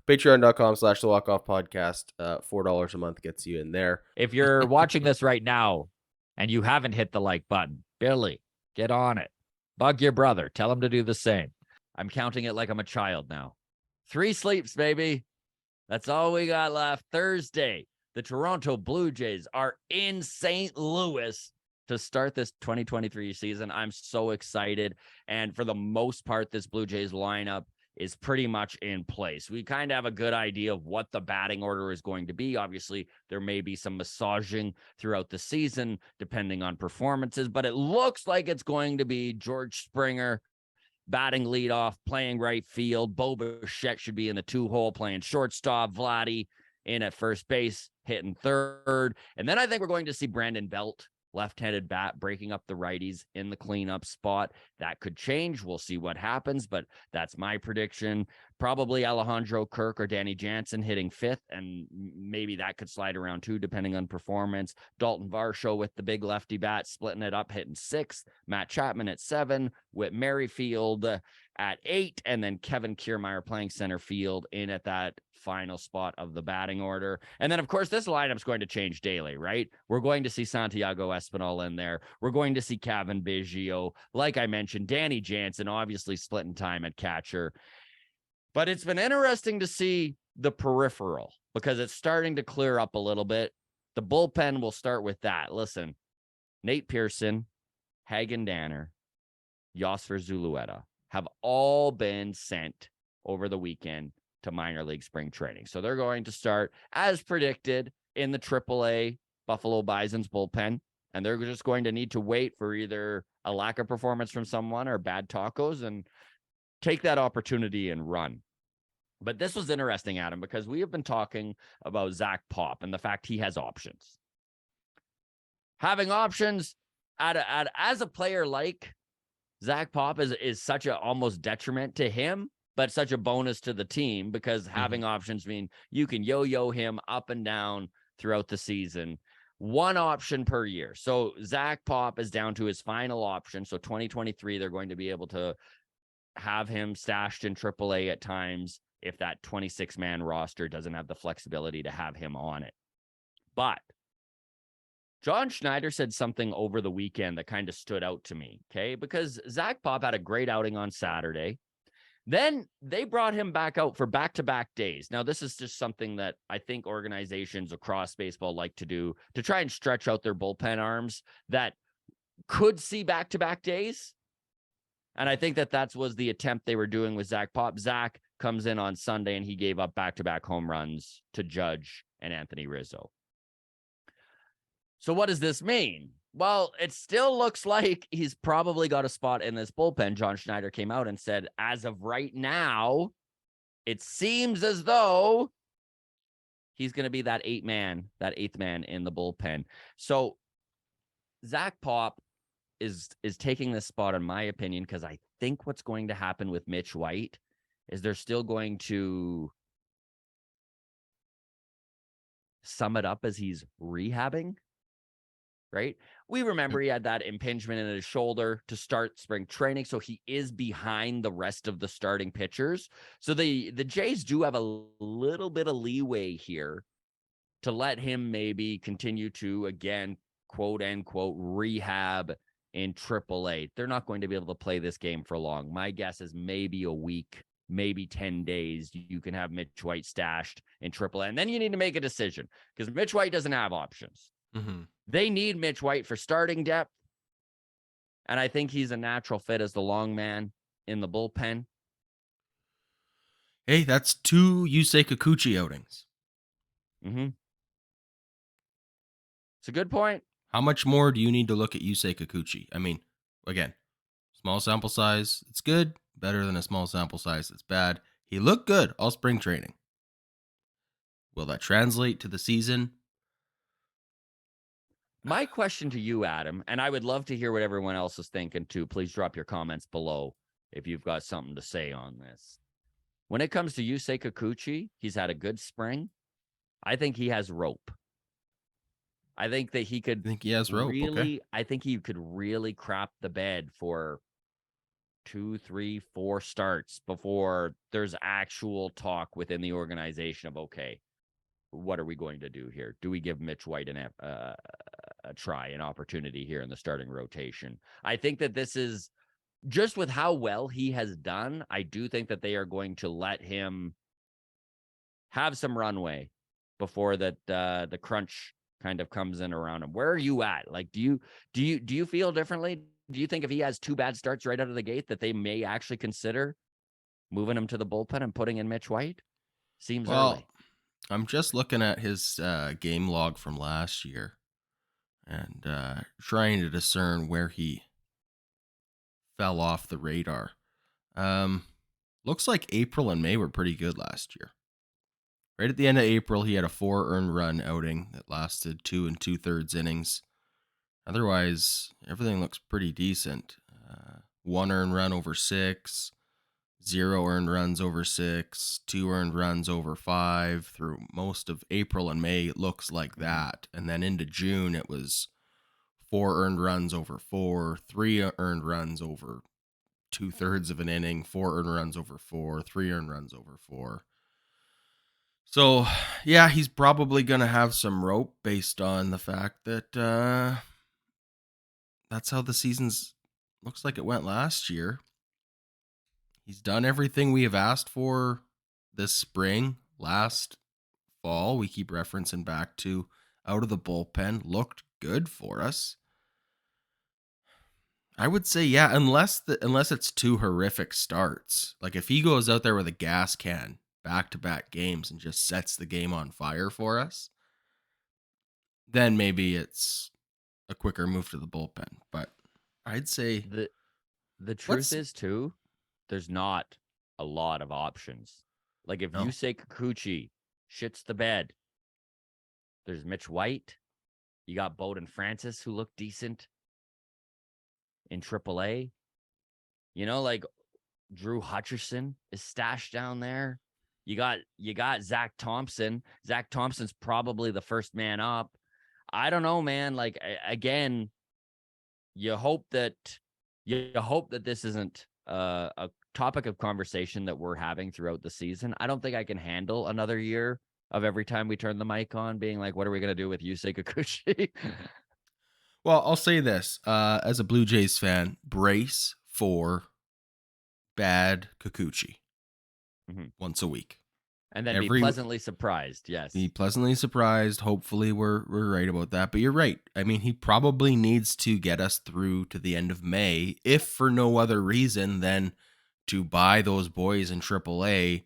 Patreon.com/the Walk Off Podcast. $4 a month gets you in there. If you're watching this right now and you haven't hit the like button, Billy, get on it. Bug your brother. Tell him to do the same. I'm counting it like I'm a child now. 3 sleeps, baby. That's all we got left. Thursday, the Toronto Blue Jays are in St. Louis to start this 2023 season. I'm so excited. And for the most part, this Blue Jays lineup is pretty much in place. We kind of have a good idea of what the batting order is going to be. Obviously, there may be some massaging throughout the season, depending on performances, but it looks like it's going to be George Springer batting leadoff, playing right field. Bo Bichette should be in the 2-hole playing shortstop. Vladdy in at first base, hitting third. And then I think we're going to see Brandon Belt, left-handed bat, breaking up the righties in the cleanup spot. That could change. We'll see what happens, but that's my prediction. Probably Alejandro Kirk or Danny Jansen hitting 5th, and maybe that could slide around too, depending on performance. Dalton Varsho with the big lefty bat, splitting it up, hitting 6th. Matt Chapman at 7, Whit Merrifield at 8, and then Kevin Kiermaier playing center field in at that final spot of the batting order. And then, of course, this lineup's going to change daily, right? We're going to see Santiago Espinal in there. We're going to see Cavan Biggio. Like I mentioned, Danny Jansen obviously splitting time at catcher. But it's been interesting to see the peripheral because it's starting to clear up a little bit. The bullpen, will start with that. Listen, Nate Pearson, Hagen Danner, Yosfer Zulueta have all been sent over the weekend to minor league spring training. So they're going to start, as predicted, in the AAA Buffalo Bison's bullpen, and they're just going to need to wait for either a lack of performance from someone or bad tacos and take that opportunity and run. But this was interesting, Adam, because we have been talking about Zach Pop and the fact he has options. Having options as a player like Zach Pop is such a almost detriment to him, but such a bonus to the team because having options mean you can yo-yo him up and down throughout the season. 1 option per year. So Zach Pop is down to his final option. So 2023, they're going to be able to have him stashed in AAA at times if that 26-man roster doesn't have the flexibility to have him on it. But John Schneider said something over the weekend that kind of stood out to me, okay? Because Zach Pop had a great outing on Saturday. Then they brought him back out for back-to-back days. Now, this is just something that I think organizations across baseball like to do to try and stretch out their bullpen arms that could see back-to-back days. And I think that was the attempt they were doing with Zach Pop. Zach comes in on Sunday, and he gave up back-to-back home runs to Judge and Anthony Rizzo. So what does this mean? Well, it still looks like he's probably got a spot in this bullpen. John Schneider came out and said, as of right now, it seems as though he's going to be that 8th man in the bullpen. So Zach Pop is taking this spot, in my opinion, because I think what's going to happen with Mitch White is they're still going to sum it up as he's rehabbing. Right? We remember he had that impingement in his shoulder to start spring training, so he is behind the rest of the starting pitchers. So the Jays do have a little bit of leeway here to let him maybe continue to, again, quote unquote, rehab in AAA. They're not going to be able to play this game for long. My guess is maybe a week, maybe 10 days. You can have Mitch White stashed in AAA, and then you need to make a decision because Mitch White doesn't have options. They need Mitch White for starting depth, and I think he's a natural fit as the long man in the bullpen. Hey, that's 2 Yusei Kikuchi outings. It's a good point. How much more do you need to look at Yusei Kikuchi? I mean, again, small sample size, it's good. Better than a small sample size, it's bad. He looked good all spring training. Will that translate to the season? My question to you, Adam, and I would love to hear what everyone else is thinking too. Please drop your comments below if you've got something to say on this. When it comes to Yusei Kikuchi, he's had a good spring. I think he has rope. I think that he could I think he has rope. really, Okay. I think he could really crap the bed for 2, 3, 4 starts before there's actual talk within the organization of, okay, what are we going to do here? Do we give Mitch White a try, an opportunity here in the starting rotation? I think that this is just with how well he has done. I do think that they are going to let him have some runway before that the crunch kind of comes in around him. Where are you at? Like, do you feel differently? Do you think if he has 2 bad starts right out of the gate that they may actually consider moving him to the bullpen and putting in Mitch White? Seems Well, early. I'm just looking at his game log from last year and trying to discern where he fell off the radar. Um, Looks like April and May were pretty good last year. Right at the end of April, he had a 4 earned run outing that lasted 2 2/3 innings. Otherwise, everything looks pretty decent. 1 earned run over 6, 0 earned runs over 6, 2 earned runs over 5. Through most of April and May, it looks like that. And then into June, it was 4 earned runs over 4, 3 earned runs over 2/3 of an inning, 4 earned runs over 4, 3 earned runs over 4. So, yeah, he's probably going to have some rope based on the fact that that's how the season's looks like it went last year. He's done everything we have asked for this spring. Last fall, we keep referencing back to out of the bullpen, looked good for us. I would say, yeah, unless it's 2 horrific starts. Like if he goes out there with a gas can back-to-back games and just sets the game on fire for us, then maybe it's a quicker move to the bullpen. But I'd say The truth let's is too, there's not a lot of options. Like if no. Yusei Kikuchi shits the bed, there's Mitch White. You got Bowden Francis, who looked decent in AAA. You know, like Drew Hutcherson is stashed down there. You got Zach Thompson. Zach Thompson's probably the first man up. I don't know, man. Like again, you hope that this isn't a topic of conversation that we're having throughout the season. I don't think I can handle another year of every time we turn the mic on being like, what are we going to do with Yusei Kikuchi? Well, I'll say this. As a Blue Jays fan, brace for bad Kikuchi once a week. And then be pleasantly surprised. Yes. Be pleasantly surprised. Hopefully we're right about that. But you're right. I mean, he probably needs to get us through to the end of May, if for no other reason than to buy those boys in AAA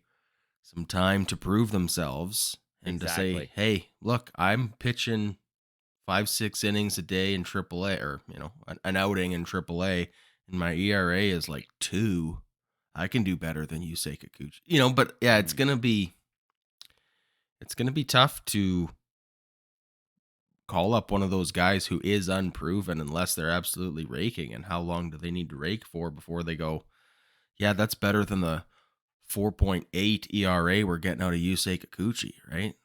some time to prove themselves and to say, hey, look, I'm pitching 5-6 innings a day in AAA, or an outing in AAA, and my ERA is like 2. I can do better than Yusei Kikuchi. But yeah, it's gonna be tough to call up one of those guys who is unproven unless they're absolutely raking. And how long do they need to rake for before they go, yeah, that's better than the 4.8 ERA we're getting out of Yusei Kikuchi, right?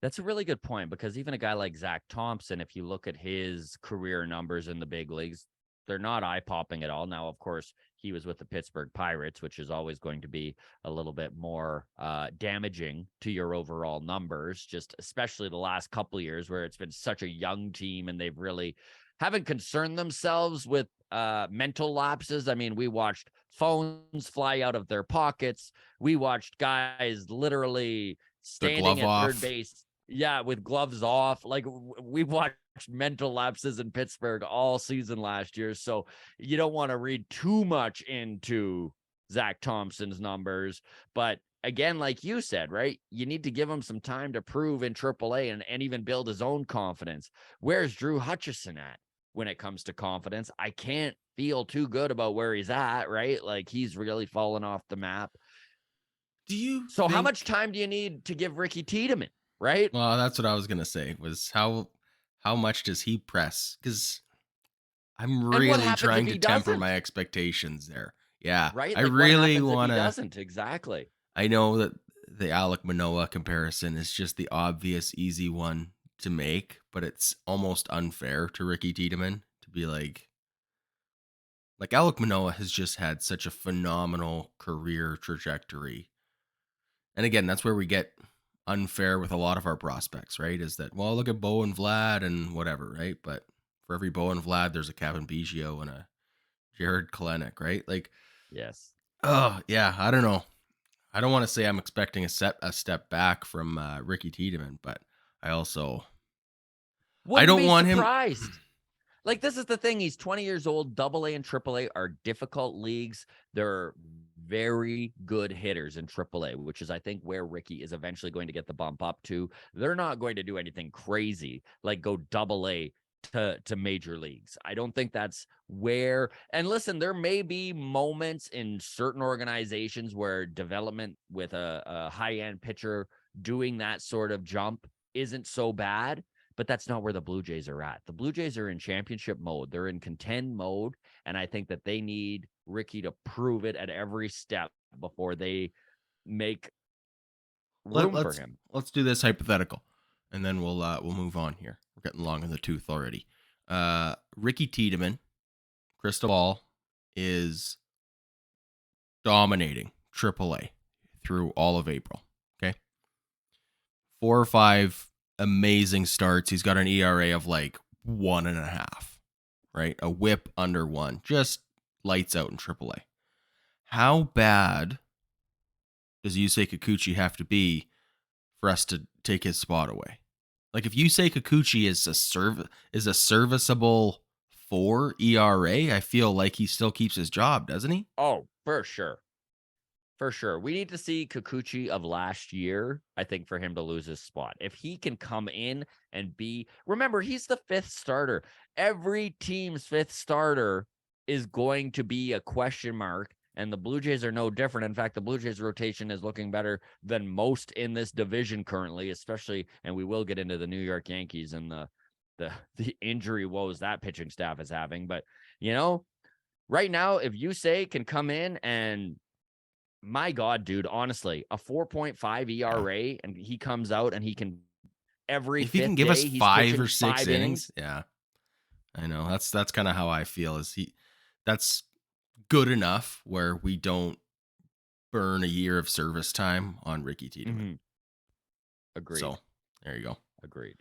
That's a really good point, because even a guy like Zach Thompson, if you look at his career numbers in the big leagues, they're not eye-popping at all. Now, of course, he was with the Pittsburgh Pirates, which is always going to be a little bit more damaging to your overall numbers, just especially the last couple of years where it's been such a young team and they've really haven't concerned themselves with mental lapses. I mean, we watched phones fly out of their pockets. We watched guys literally standing at third base. Yeah, with gloves off. Like we watched mental lapses in Pittsburgh all season last year. So you don't want to read too much into Zach Thompson's numbers. But again, like you said, right, you need to give him some time to prove in AAA and even build his own confidence. Where's Drew Hutcherson at when it comes to confidence? I can't feel too good about where he's at, right? Like he's really fallen off the map. How much time do you need to give Ricky Tiedemann? Right? Well, that's what I was gonna say. Was how much does he press? Because I'm really trying to temper my expectations there. Yeah, right. I like really want to. Doesn't exactly. I know that the Alek Manoah comparison is just the obvious, easy one to make, but it's almost unfair to Ricky Tiedemann to be like, Like Alec Manoah has just had such a phenomenal career trajectory. And again, that's where we get unfair with a lot of our prospects, right? Is that, well, look at Bo and Vlad and whatever, right? But for every Bo and Vlad, there's a Kevin Biggio and a Jared Kalenic, right? Like, Yes. oh yeah, I don't know. I don't want to say I'm expecting a step back from Ricky Tiedemann, but I also I Wouldn't don't be want him. surprised. Like, this is the thing. He's 20 years old. Double A and Triple A are difficult leagues. They're very good hitters in Triple A, which is, I think, where Ricky is eventually going to get the bump up to. They're not going to do anything crazy like go Double A to major leagues. I don't think that's where. And listen, there may be moments in certain organizations where development with a high-end pitcher doing that sort of jump isn't so bad. But that's not where the Blue Jays are at. The Blue Jays are in championship mode. They're in contend mode. And I think that they need Ricky to prove it at every step before they make room for him. Let's do this hypothetical, and then we'll move on here. We're getting long in the tooth already. Ricky Tiedemann, crystal ball, is dominating AAA through all of April. Okay, 4 or 5 amazing starts. He's got an ERA of like 1.5, right? A whip under 1, just lights out in AAA. How bad does Yusei Kikuchi have to be for us to take his spot away? Like if Yusei Kikuchi is a serviceable 4 ERA, I feel like he still keeps his job, doesn't he? Oh, for sure. For sure. We need to see Kikuchi of last year, I think, for him to lose his spot. If he can come in and remember, he's the 5th starter. Every team's 5th starter is going to be a question mark, and the Blue Jays are no different. In fact, the Blue Jays rotation is looking better than most in this division currently, especially, and we will get into the New York Yankees and the injury woes that pitching staff is having. But, right now, if Yusei can come in and my God, dude, honestly, a 4.5 ERA, and he comes out and he can every If he can 5th give us day, he's 5 pitching or 6 5 innings, yeah. I know. That's kind of how I feel. That's good enough where we don't burn a year of service time on Ricky Tiedemann. Agreed. So, there you go. Agreed.